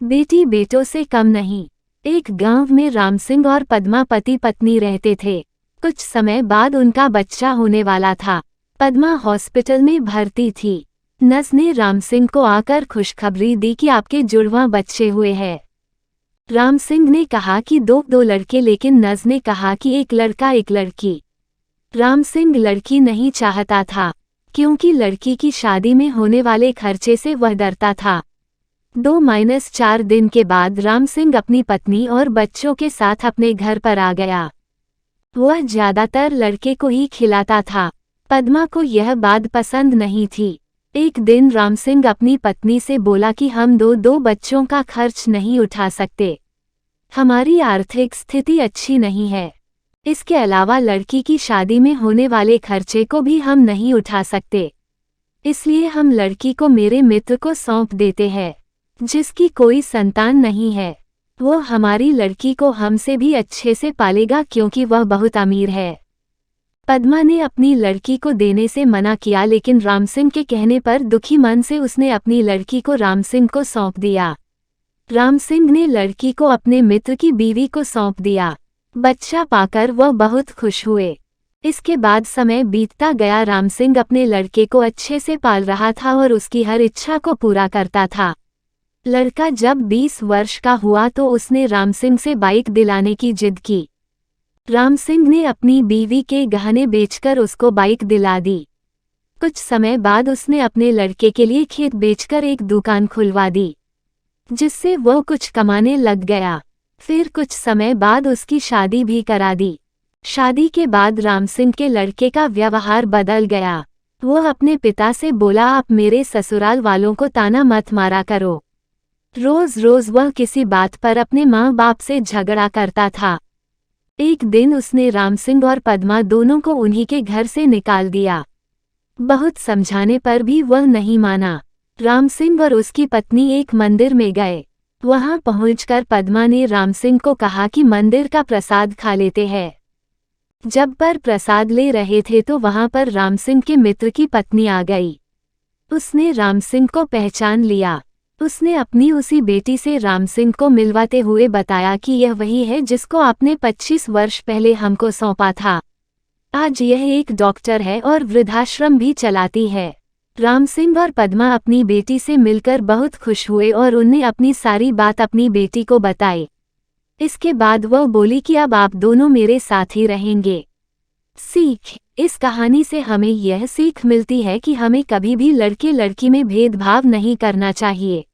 बेटी बेटों से कम नहीं। एक गांव में राम सिंह और पद्मा पति पत्नी रहते थे। कुछ समय बाद उनका बच्चा होने वाला था। पद्मा हॉस्पिटल में भर्ती थी। नर्स ने राम सिंह को आकर खुशखबरी दी कि आपके जुड़वां बच्चे हुए हैं। राम सिंह ने कहा कि दो लड़के, लेकिन नर्स ने कहा कि एक लड़का एक लड़की। राम सिंह लड़की नहीं चाहता था, क्योंकि लड़की की शादी में होने वाले खर्चे से वह डरता था। 2-4 दिन के बाद राम सिंह अपनी पत्नी और बच्चों के साथ अपने घर पर आ गया। वह ज्यादातर लड़के को ही खिलाता था। पद्मा को यह बात पसंद नहीं थी। एक दिन राम सिंह अपनी पत्नी से बोला कि हम दो बच्चों का खर्च नहीं उठा सकते। हमारी आर्थिक स्थिति अच्छी नहीं है। इसके अलावा लड़की की शादी में होने वाले खर्चे को भी हम नहीं उठा सकते। इसलिए हम लड़की को मेरे मित्र को सौंप देते हैं, जिसकी कोई संतान नहीं है। वो हमारी लड़की को हमसे भी अच्छे से पालेगा, क्योंकि वह बहुत अमीर है। पद्मा ने अपनी लड़की को देने से मना किया, लेकिन राम सिंह के कहने पर दुखी मन से उसने अपनी लड़की को राम सिंह को सौंप दिया। राम सिंह ने लड़की को अपने मित्र की बीवी को सौंप दिया। बच्चा पाकर वह बहुत खुश हुए। इसके बाद समय बीतता गया। राम सिंह अपने लड़के को अच्छे से पाल रहा था और उसकी हर इच्छा को पूरा करता था। लड़का जब 20 वर्ष का हुआ तो उसने राम सिंह से बाइक दिलाने की जिद की। राम सिंह ने अपनी बीवी के गहने बेचकर उसको बाइक दिला दी। कुछ समय बाद उसने अपने लड़के के लिए खेत बेचकर एक दुकान खुलवा दी, जिससे वो कुछ कमाने लग गया। फिर कुछ समय बाद उसकी शादी भी करा दी। शादी के बाद राम सिंह के लड़के का व्यवहार बदल गया। वो अपने पिता से बोला, आप मेरे ससुराल वालों को ताना मत मारा करो। रोज रोज वह किसी बात पर अपने माँ बाप से झगड़ा करता था। एक दिन उसने राम सिंह और पद्मा दोनों को उन्हीं के घर से निकाल दिया। बहुत समझाने पर भी वह नहीं माना। राम सिंह और उसकी पत्नी एक मंदिर में गए। वहां पहुंचकर पद्मा ने राम सिंह को कहा कि मंदिर का प्रसाद खा लेते हैं। जब पर प्रसाद ले रहे थे तो वहां पर राम सिंह के मित्र की पत्नी आ गई। उसने राम सिंह को पहचान लिया। उसने अपनी उसी बेटी से राम सिंह को मिलवाते हुए बताया कि यह वही है जिसको आपने 25 वर्ष पहले हमको सौंपा था। आज यह एक डॉक्टर है और वृद्धाश्रम भी चलाती है। राम सिंह और पद्मा अपनी बेटी से मिलकर बहुत खुश हुए और उन्हें अपनी सारी बात अपनी बेटी को बताई। इसके बाद वह बोली कि अब आप दोनों मेरे साथ ही रहेंगे। सीख: इस कहानी से हमें यह सीख मिलती है कि हमें कभी भी लड़के लड़की में भेदभाव नहीं करना चाहिए।